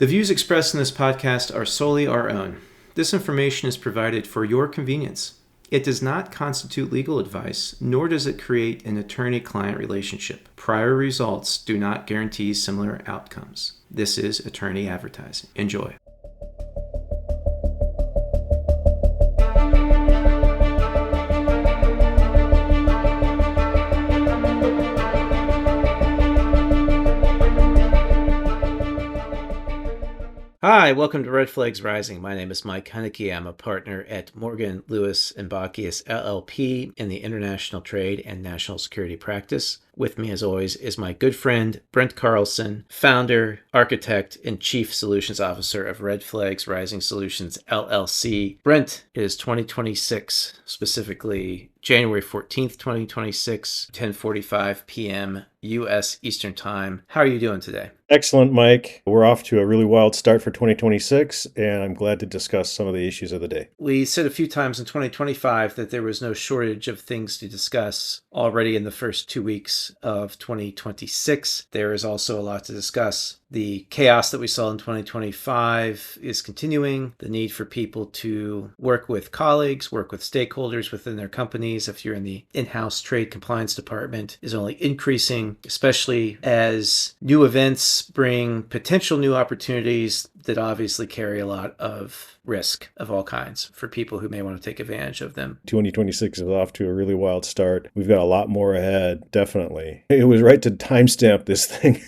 The views expressed in this podcast are solely our own. This information is provided for your convenience. It does not constitute legal advice, nor does it create an attorney-client relationship. Prior results do not guarantee similar outcomes. This is attorney advertising. Enjoy. Hi, welcome to Red Flags Rising. My name is Mike Huneke. I'm a partner at Morgan, Lewis & Bockius LLP in the International Trade and National Security Practice. With me, as always, is my good friend, Brent Carlson, founder, architect, and chief solutions officer of Red Flags Rising Solutions, LLC. Brent, it is 2026, specifically January 14th, 2026, 10:45 p.m. U.S. Eastern Time. How are you doing today? Excellent, Mike. We're off to a really wild start for 2026, and I'm glad to discuss some of the issues of the day. We said a few times in 2025 that there was no shortage of things to discuss already in the first 2 weeks of 2026. There is also a lot to discuss. The chaos that we saw in 2025 is continuing. The need for people to work with colleagues, work with stakeholders within their companies, if you're in the in-house trade compliance department, is only increasing, especially as new events bring potential new opportunities that obviously carry a lot of risk of all kinds for people who may want to take advantage of them. 2026 is off to a really wild start. We've got a lot more ahead, definitely. It was right to timestamp this thing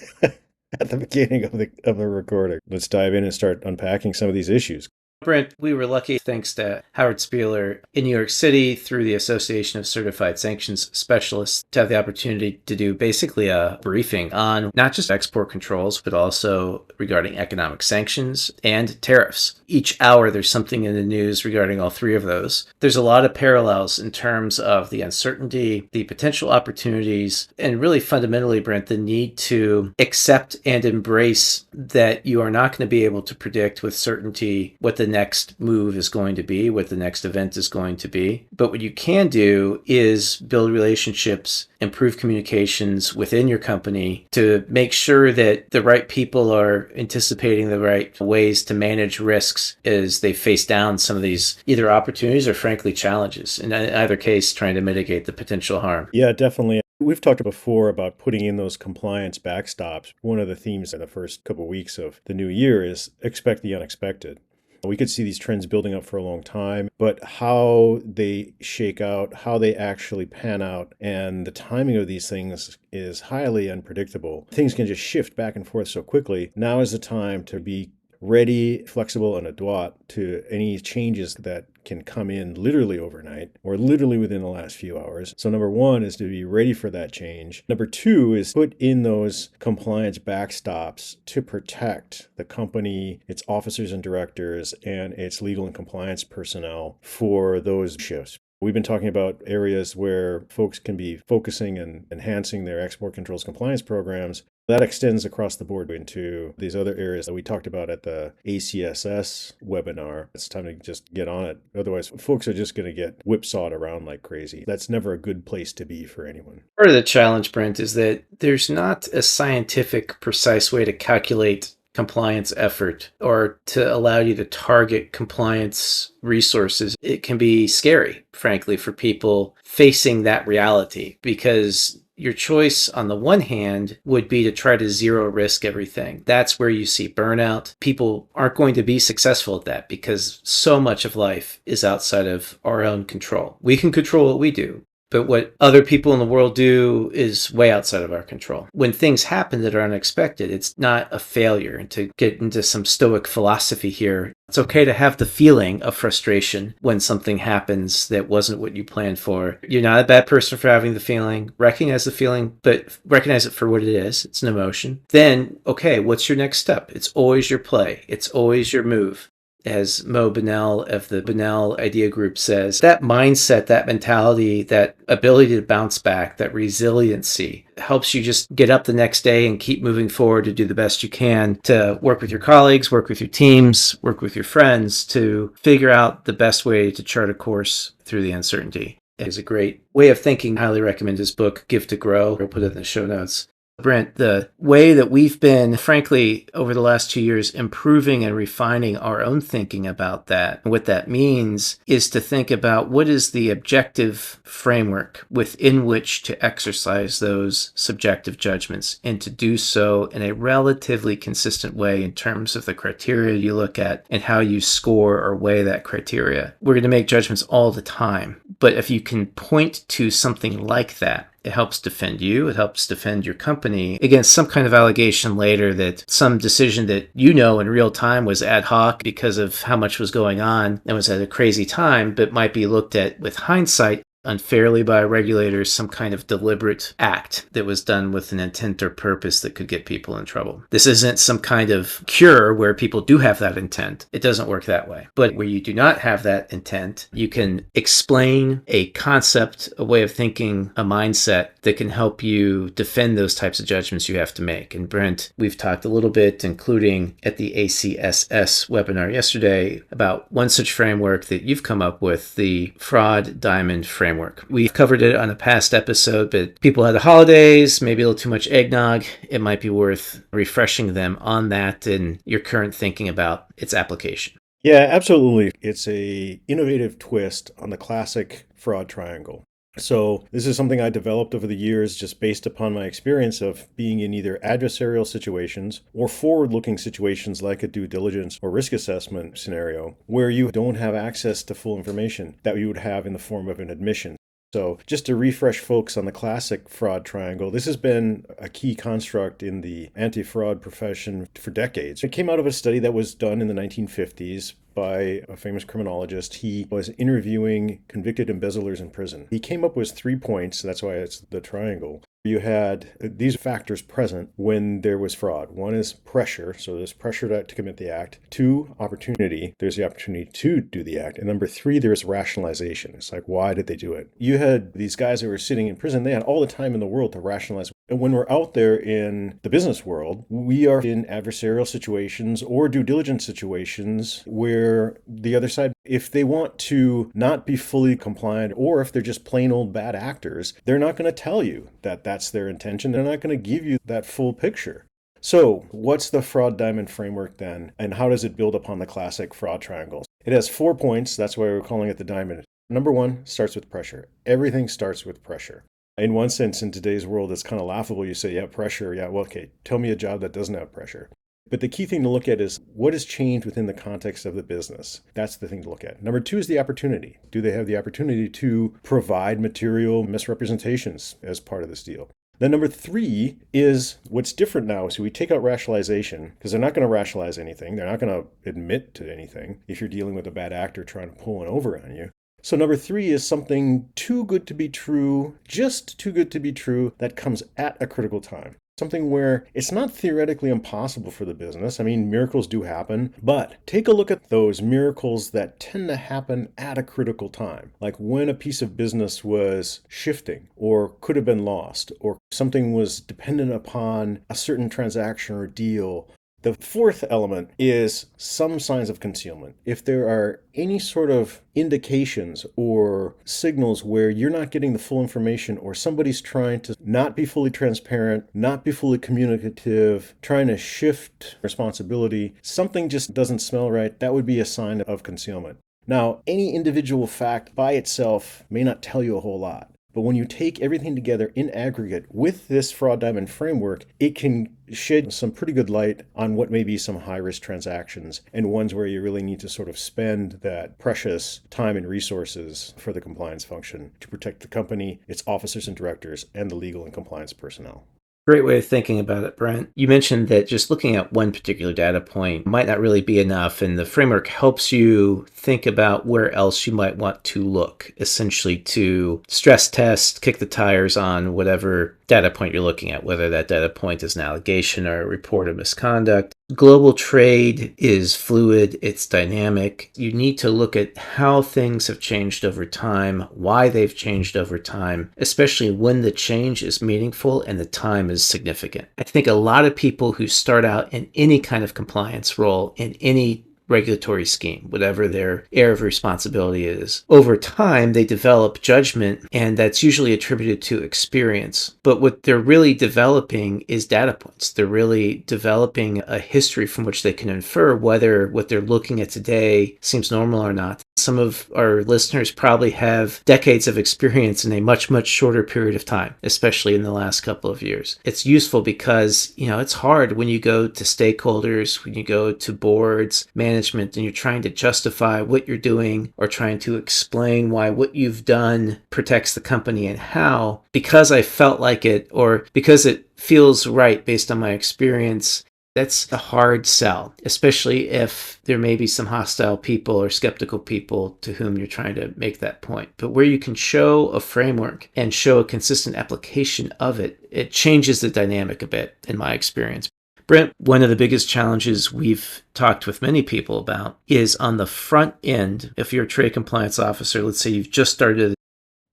at the beginning of the recording. Let's dive in and start unpacking some of these issues. Brent, we were lucky, thanks to Howard Spieler in New York City through the Association of Certified Sanctions Specialists, to have the opportunity to do basically a briefing on not just export controls, but also regarding economic sanctions and tariffs. Each hour, there's something in the news regarding all three of those. There's a lot of parallels in terms of the uncertainty, the potential opportunities, and really fundamentally, Brent, the need to accept and embrace that you are not going to be able to predict with certainty what the next move is going to be, what the next event is going to be. But what you can do is build relationships, improve communications within your company to make sure that the right people are anticipating the right ways to manage risks as they face down some of these either opportunities or frankly challenges. In either case, trying to mitigate the potential harm. Yeah, definitely. We've talked before about putting in those compliance backstops. One of the themes in the first couple of weeks of the new year is expect the unexpected. We could see these trends building up for a long time, but how they shake out, how they actually pan out, and the timing of these things is highly unpredictable. Things can just shift back and forth so quickly. Now is the time to be ready, flexible, and adroit to any changes that can come in literally overnight or literally within the last few hours. So number one is to be ready for that change. Number two is put in those compliance backstops to protect the company, its officers and directors, and its legal and compliance personnel for those shifts. We've been talking about areas where folks can be focusing and enhancing their export controls compliance programs. That extends across the board into these other areas that we talked about at the ACSS webinar. It's time to just get on it. Otherwise, folks are just going to get whipsawed around like crazy. That's never a good place to be for anyone. Part of the challenge, Brent, is that there's not a scientific, precise way to calculate compliance effort or to allow you to target compliance resources. It can be scary, frankly, for people facing that reality, because your choice on the one hand would be to try to zero risk everything. That's where you see burnout. People aren't going to be successful at that because so much of life is outside of our own control. We can control what we do, but what other people in the world do is way outside of our control. When things happen that are unexpected, it's not a failure. And to get into some Stoic philosophy here, it's okay to have the feeling of frustration when something happens that wasn't what you planned for. You're not a bad person for having the feeling. Recognize the feeling, but recognize it for what it is. It's an emotion. Then, okay, what's your next step? It's always your play. It's always your move. As Mo Bunnell of the Bunnell Idea Group says, that mindset, that mentality, that ability to bounce back, that resiliency helps you just get up the next day and keep moving forward to do the best you can, to work with your colleagues, work with your teams, work with your friends, to figure out the best way to chart a course through the uncertainty. It is a great way of thinking. Highly recommend his book, Give to Grow. I'll put it in the show notes. Brent, the way that we've been, frankly, over the last 2 years, improving and refining our own thinking about that, and what that means is to think about what is the objective framework within which to exercise those subjective judgments, and to do so in a relatively consistent way in terms of the criteria you look at and how you score or weigh that criteria. We're going to make judgments all the time, but if you can point to something like that, it helps defend you. It helps defend your company against some kind of allegation later that some decision that you know in real time was ad hoc because of how much was going on and was at a crazy time, but might be looked at with hindsight unfairly by regulators, some kind of deliberate act that was done with an intent or purpose that could get people in trouble. This isn't some kind of cure where people do have that intent. It doesn't work that way. But where you do not have that intent, you can explain a concept, a way of thinking, a mindset that can help you defend those types of judgments you have to make. And Brent, we've talked a little bit, including at the ACSS webinar yesterday, about one such framework that you've come up with, the fraud diamond framework. We've covered it on a past episode, but people had the holidays, maybe a little too much eggnog. It might be worth refreshing them on that and your current thinking about its application. Yeah, absolutely. It's a innovative twist on the classic fraud triangle. So this is something I developed over the years just based upon my experience of being in either adversarial situations or forward-looking situations like a due diligence or risk assessment scenario where you don't have access to full information that you would have in the form of an admission. So just to refresh folks on the classic fraud triangle, this has been a key construct in the anti-fraud profession for decades. It came out of a study that was done in the 1950s by a famous criminologist. He was interviewing convicted embezzlers in prison. He came up with 3 points, that's why it's the triangle. You had these factors present when there was fraud. One is pressure, so there's pressure to commit the act. 2, opportunity, there's the opportunity to do the act. And number 3, there's rationalization. It's like, why did they do it? You had these guys that were sitting in prison, they had all the time in the world to rationalize. And when we're out there in the business world, we are in adversarial situations or due diligence situations where the other side, if they want to not be fully compliant or if they're just plain old bad actors, they're not going to tell you that that's their intention. They're not going to give you that full picture. So what's the fraud diamond framework then? And how does it build upon the classic fraud triangles? It has 4 points. That's why we're calling it the diamond. Number 1 starts with pressure. Everything starts with pressure. In one sense, in today's world, it's kind of laughable. You say, yeah, pressure. Yeah, well, okay, tell me a job that doesn't have pressure. But the key thing to look at is what has changed within the context of the business. That's the thing to look at. Number 2 is the opportunity. Do they have the opportunity to provide material misrepresentations as part of this deal? Then number 3 is what's different now. So we take out rationalization because they're not going to rationalize anything. They're not going to admit to anything if you're dealing with a bad actor trying to pull one over on you. So number 3 is something too good to be true, just too good to be true, that comes at a critical time. Something where it's not theoretically impossible for the business. I mean, miracles do happen, but take a look at those miracles that tend to happen at a critical time. Like when a piece of business was shifting or could have been lost, or something was dependent upon a certain transaction or deal. The 4th element is some signs of concealment. If there are any sort of indications or signals where you're not getting the full information or somebody's trying to not be fully transparent, not be fully communicative, trying to shift responsibility, something just doesn't smell right, that would be a sign of concealment. Now, any individual fact by itself may not tell you a whole lot. But when you take everything together in aggregate with this fraud diamond framework, it can shed some pretty good light on what may be some high-risk transactions and ones where you really need to sort of spend that precious time and resources for the compliance function to protect the company, its officers and directors, and the legal and compliance personnel. Great way of thinking about it, Brent. You mentioned that just looking at one particular data point might not really be enough, and the framework helps you think about where else you might want to look, essentially to stress test, kick the tires on whatever data point you're looking at, whether that data point is an allegation or a report of misconduct. Global trade is fluid, it's dynamic. You need to look at how things have changed over time, why they've changed over time, especially when the change is meaningful and the time is significant. I think a lot of people who start out in any kind of compliance role, in any regulatory scheme, whatever their area of responsibility is. Over time, they develop judgment, and that's usually attributed to experience. But what they're really developing is data points. They're really developing a history from which they can infer whether what they're looking at today seems normal or not. Some of our listeners probably have decades of experience in a much, much shorter period of time, especially in the last couple of years. It's useful because, it's hard when you go to stakeholders, when you go to boards, management, and you're trying to justify what you're doing or trying to explain why what you've done protects the company and how, because I felt like it or because it feels right based on my experience. That's a hard sell, especially if there may be some hostile people or skeptical people to whom you're trying to make that point. But where you can show a framework and show a consistent application of it, it changes the dynamic a bit, in my experience. Brent, one of the biggest challenges we've talked with many people about is on the front end. If you're a trade compliance officer, let's say you've just started,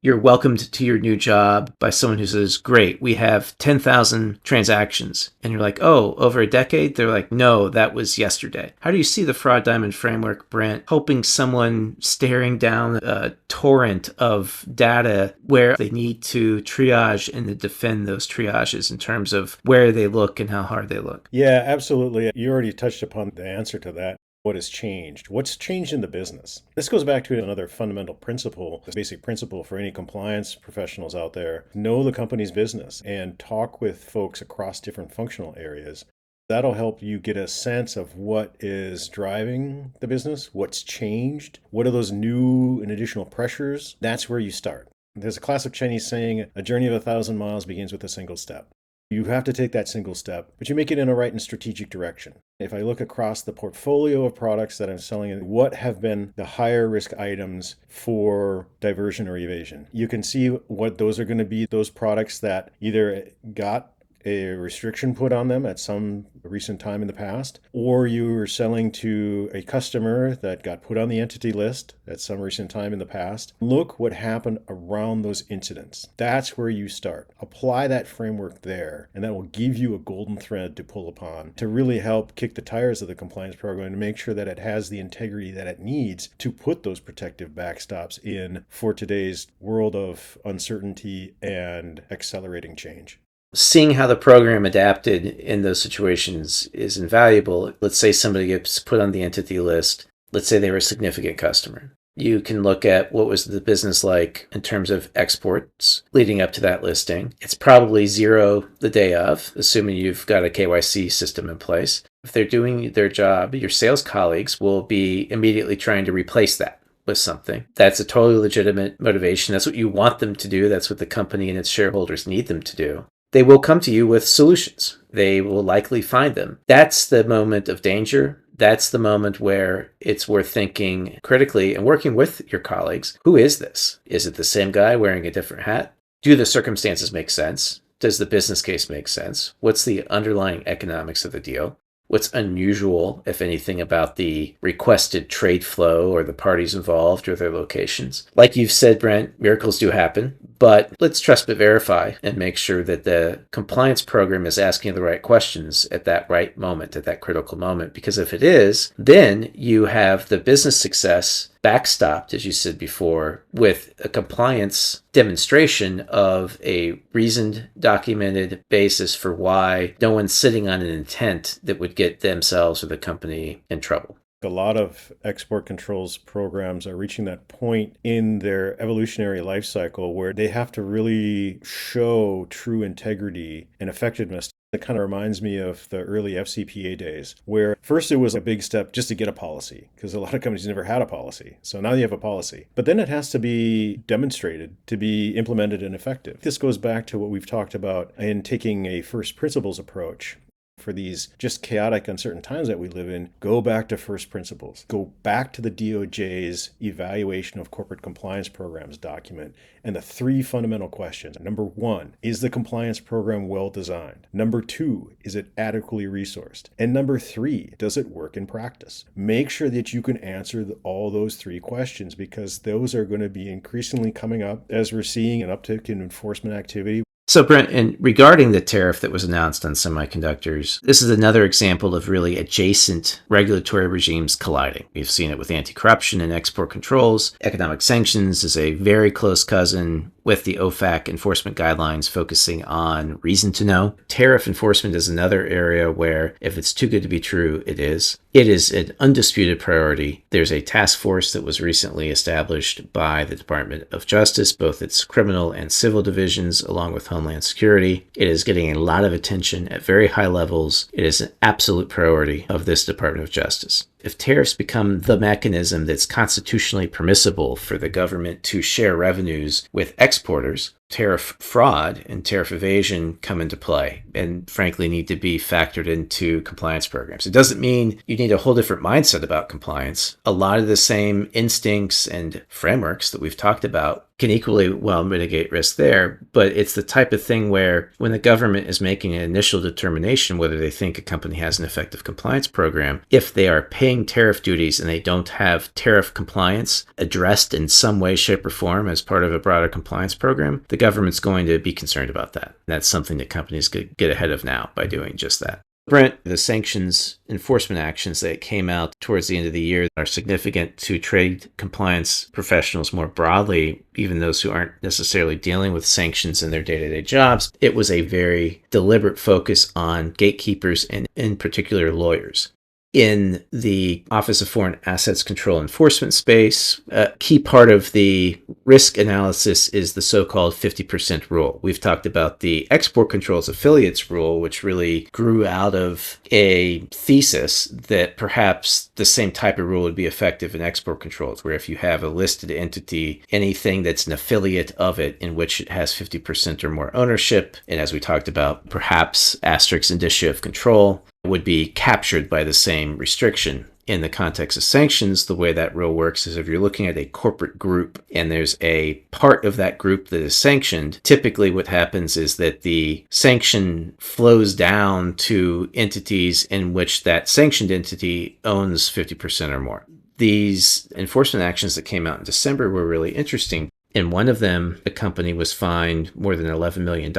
you're welcomed to your new job by someone who says, great, we have 10,000 transactions. And you're like, oh, over a decade? They're like, no, that was yesterday. How do you see the Fraud Diamond framework, Brent, helping someone staring down a torrent of data where they need to triage and to defend those triages in terms of where they look and how hard they look? Yeah, absolutely. You already touched upon the answer to that. What has changed? What's changed in the business? This goes back to another fundamental principle, a basic principle for any compliance professionals out there. Know the company's business and talk with folks across different functional areas. That'll help you get a sense of what is driving the business, what's changed, what are those new and additional pressures. That's where you start. There's a classic Chinese saying, a journey of 1,000 miles begins with a single step. You have to take that single step, but you make it in a right and strategic direction. If I look across the portfolio of products that I'm selling, what have been the higher risk items for diversion or evasion? You can see what those are going to be, those products that either got a restriction put on them at some recent time in the past, or you were selling to a customer that got put on the entity list at some recent time in the past. Look what happened around those incidents. That's where you start. Apply that framework there, and that will give you a golden thread to pull upon to really help kick the tires of the compliance program and make sure that it has the integrity that it needs to put those protective backstops in for today's world of uncertainty and accelerating change. Seeing how the program adapted in those situations is invaluable. Let's say somebody gets put on the entity list. Let's say they were a significant customer. You can look at what was the business like in terms of exports leading up to that listing. It's probably zero the day of, assuming you've got a KYC system in place. If they're doing their job, your sales colleagues will be immediately trying to replace that with something. That's a totally legitimate motivation. That's what you want them to do. That's what the company and its shareholders need them to do. They will come to you with solutions. They will likely find them. That's the moment of danger. That's the moment where it's worth thinking critically and working with your colleagues. Who is this? Is it the same guy wearing a different hat? Do the circumstances make sense? Does the business case make sense? What's the underlying economics of the deal? What's unusual, if anything, about the requested trade flow or the parties involved or their locations? Like you've said, Brent, miracles do happen, but let's trust but verify and make sure that the compliance program is asking the right questions at that right moment, at that critical moment. Because if it is, then you have the business success backstopped, as you said before, with a compliance demonstration of a reasoned, documented basis for why no one's sitting on an intent that would get themselves or the company in trouble. A lot of export controls programs are reaching that point in their evolutionary life cycle where they have to really show true integrity and effectiveness. It kind of reminds me of the early FCPA days, where first it was a big step just to get a policy, because a lot of companies never had a policy. So now you have a policy. But then it has to be demonstrated to be implemented and effective. This goes back to what we've talked about in taking a first principles approach. For these just chaotic, uncertain times that we live in, go back to first principles. Go back to the DOJ's evaluation of corporate compliance programs document and the three fundamental questions. Number one, is the compliance program well designed? Number two, is it adequately resourced? And number three, does it work in practice? Make sure that you can answer all those three questions, because those are going to be increasingly coming up as we're seeing an uptick in enforcement activity. So, Brent, and regarding the tariff that was announced on semiconductors, this is another example of really adjacent regulatory regimes colliding. We've seen it with anti-corruption and export controls. Economic sanctions is a very close cousin, with the OFAC enforcement guidelines focusing on reason to know. Tariff enforcement is another area where, if it's too good to be true, it is. It is an undisputed priority. There's a task force that was recently established by the Department of Justice, both its criminal and civil divisions, along with Homeland Security. It is getting a lot of attention at very high levels. It is an absolute priority of this Department of Justice. If tariffs become the mechanism that's constitutionally permissible for the government to share revenues with exporters, tariff fraud and tariff evasion come into play and frankly need to be factored into compliance programs. It doesn't mean you need a whole different mindset about compliance. A lot of the same instincts and frameworks that we've talked about can equally well mitigate risk there, but it's the type of thing where when the government is making an initial determination whether they think a company has an effective compliance program, if they are paying tariff duties and they don't have tariff compliance addressed in some way, shape, or form as part of a broader compliance program, the government's going to be concerned about that. That's something that companies could get ahead of now by doing just that. Brent, the sanctions enforcement actions that came out towards the end of the year are significant to trade compliance professionals more broadly, even those who aren't necessarily dealing with sanctions in their day-to-day jobs. It was a very deliberate focus on gatekeepers and in particular lawyers. In the Office of Foreign Assets Control Enforcement space, a key part of the risk analysis is the so-called 50% rule. We've talked about the export controls affiliates rule, which really grew out of a thesis that perhaps the same type of rule would be effective in export controls, where if you have a listed entity, anything that's an affiliate of it in which it has 50% or more ownership, and as we talked about, perhaps asterisk indicia of control, would be captured by the same restriction. In the context of sanctions, the way that rule works is if you're looking at a corporate group and there's a part of that group that is sanctioned, typically what happens is that the sanction flows down to entities in which that sanctioned entity owns 50% or more. These enforcement actions that came out in December were really interesting. In one of them, the company was fined more than $11 million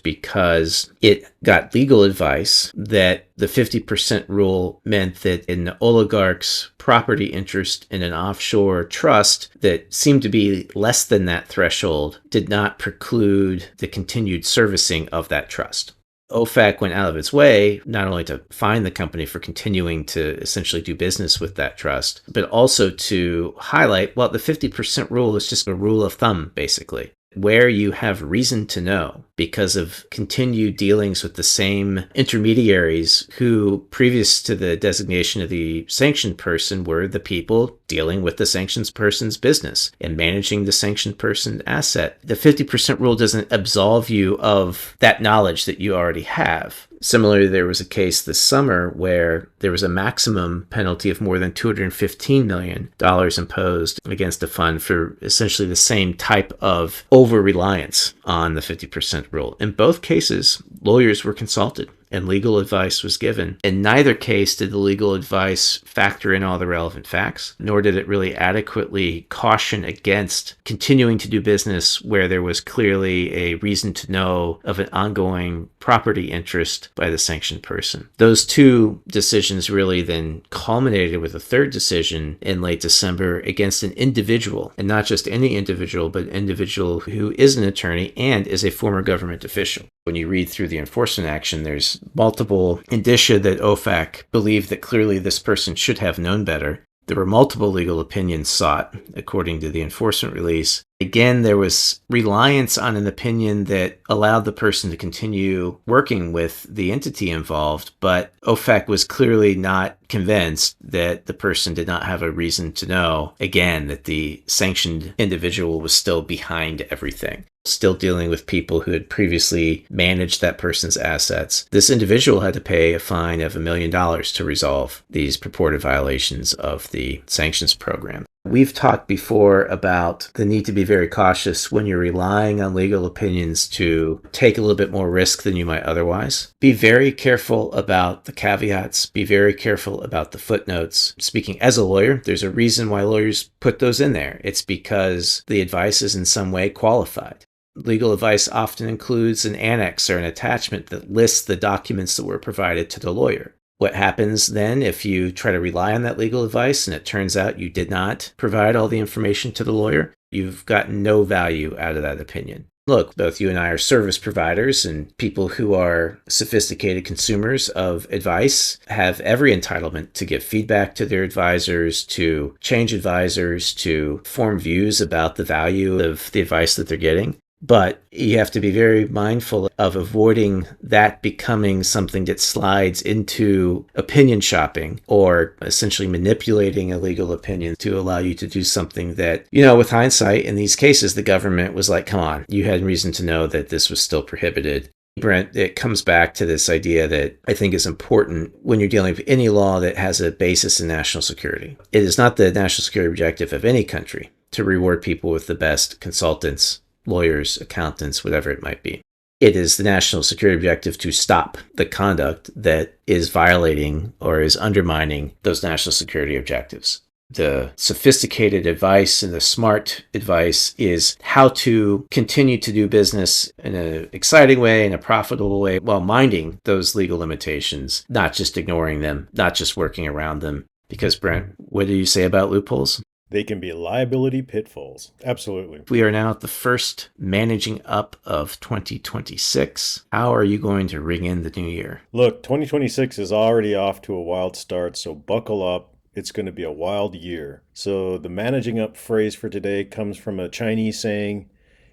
because it got legal advice that the 50% rule meant that an oligarch's property interest in an offshore trust that seemed to be less than that threshold did not preclude the continued servicing of that trust. OFAC went out of its way not only to fine the company for continuing to essentially do business with that trust, but also to highlight, well, the 50% rule is just a rule of thumb, basically. Where you have reason to know because of continued dealings with the same intermediaries who, previous to the designation of the sanctioned person, were the people dealing with the sanctioned person's business and managing the sanctioned person's asset. The 50% rule doesn't absolve you of that knowledge that you already have. Similarly, there was a case this summer where there was a maximum penalty of more than $215 million imposed against a fund for essentially the same type of over-reliance on the 50% rule. In both cases, lawyers were consulted and legal advice was given. In neither case did the legal advice factor in all the relevant facts, nor did it really adequately caution against continuing to do business where there was clearly a reason to know of an ongoing property interest by the sanctioned person. Those two decisions really then culminated with a third decision in late December against an individual, and not just any individual, but an individual who is an attorney and is a former government official. When you read through the enforcement action, there's multiple indicia that OFAC believed that clearly this person should have known better. There were multiple legal opinions sought, according to the enforcement release. Again, there was reliance on an opinion that allowed the person to continue working with the entity involved, but OFAC was clearly not convinced that the person did not have a reason to know, again, that the sanctioned individual was still behind everything, still dealing with people who had previously managed that person's assets. This individual had to pay a fine of $1 million to resolve these purported violations of the sanctions program. We've talked before about the need to be very cautious when you're relying on legal opinions to take a little bit more risk than you might otherwise. Be very careful about the caveats. Be very careful about the footnotes. Speaking as a lawyer, there's a reason why lawyers put those in there. It's because the advice is in some way qualified. Legal advice often includes an annex or an attachment that lists the documents that were provided to the lawyer. What happens then if you try to rely on that legal advice and it turns out you did not provide all the information to the lawyer? You've gotten no value out of that opinion. Look, both you and I are service providers, and people who are sophisticated consumers of advice have every entitlement to give feedback to their advisors, to change advisors, to form views about the value of the advice that they're getting. But you have to be very mindful of avoiding that becoming something that slides into opinion shopping or essentially manipulating a legal opinion to allow you to do something that, with hindsight, in these cases, the government was like, come on, you had reason to know that this was still prohibited. Brent, it comes back to this idea that I think is important when you're dealing with any law that has a basis in national security. It is not the national security objective of any country to reward people with the best consultants, lawyers, accountants, whatever it might be. It is the national security objective to stop the conduct that is violating or is undermining those national security objectives. The sophisticated advice and the smart advice is how to continue to do business in an exciting way, in a profitable way, while minding those legal limitations, not just ignoring them, not just working around them. Because, Brent, what do you say about loopholes? They can be liability pitfalls. Absolutely. We are now at the first managing up of 2026. How are you going to ring in the new year? Look, 2026 is already off to a wild start, so buckle up. It's going to be a wild year. So the managing up phrase for today comes from a Chinese saying,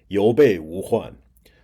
有备无患.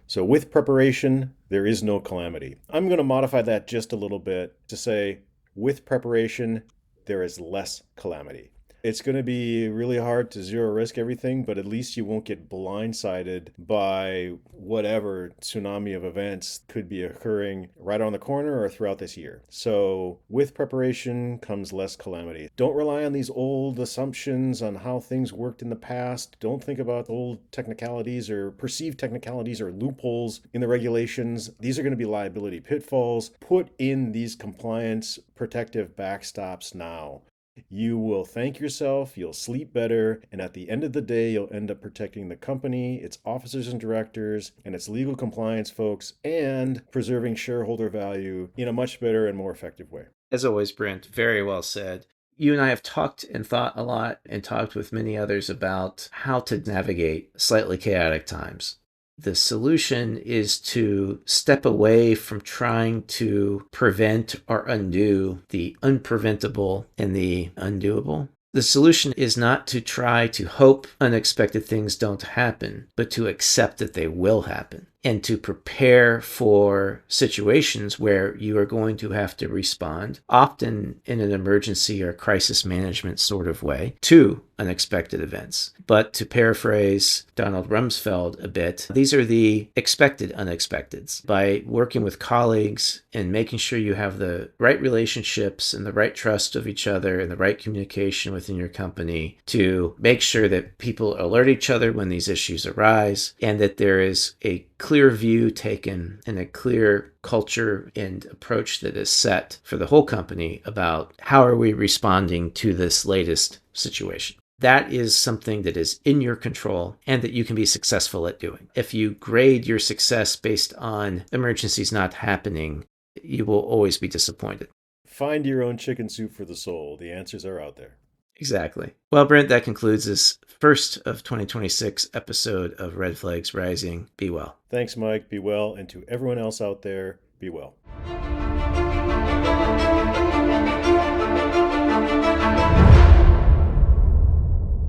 So with preparation, there is no calamity. I'm going to modify that just a little bit to say, with preparation, there is less calamity. It's going to be really hard to zero risk everything, but at least you won't get blindsided by whatever tsunami of events could be occurring right around the corner or throughout this year. So with preparation comes less calamity. Don't rely on these old assumptions on how things worked in the past. Don't think about old technicalities or perceived technicalities or loopholes in the regulations. These are going to be liability pitfalls. Put in these compliance protective backstops now. You will thank yourself, you'll sleep better, and at the end of the day, you'll end up protecting the company, its officers and directors, and its legal compliance folks, and preserving shareholder value in a much better and more effective way. As always, Brent, very well said. You and I have talked and thought a lot and talked with many others about how to navigate slightly chaotic times. The solution is to step away from trying to prevent or undo the unpreventable and the undoable. The solution is not to try to hope unexpected things don't happen, but to accept that they will happen and to prepare for situations where you are going to have to respond, often in an emergency or crisis management sort of way, to unexpected events. But to paraphrase Donald Rumsfeld a bit, these are the expected unexpecteds. By working with colleagues and making sure you have the right relationships and the right trust of each other and the right communication within your company to make sure that people alert each other when these issues arise and that there is a clear view taken and a clear culture and approach that is set for the whole company about how are we responding to this latest situation. That is something that is in your control and that you can be successful at doing. If you grade your success based on emergencies not happening, you will always be disappointed. Find your own chicken soup for the soul. The answers are out there. Exactly. Well, Brent, that concludes this first of 2026 episode of Red Flags Rising. Be well. Thanks, Mike. Be well. And to everyone else out there, be well.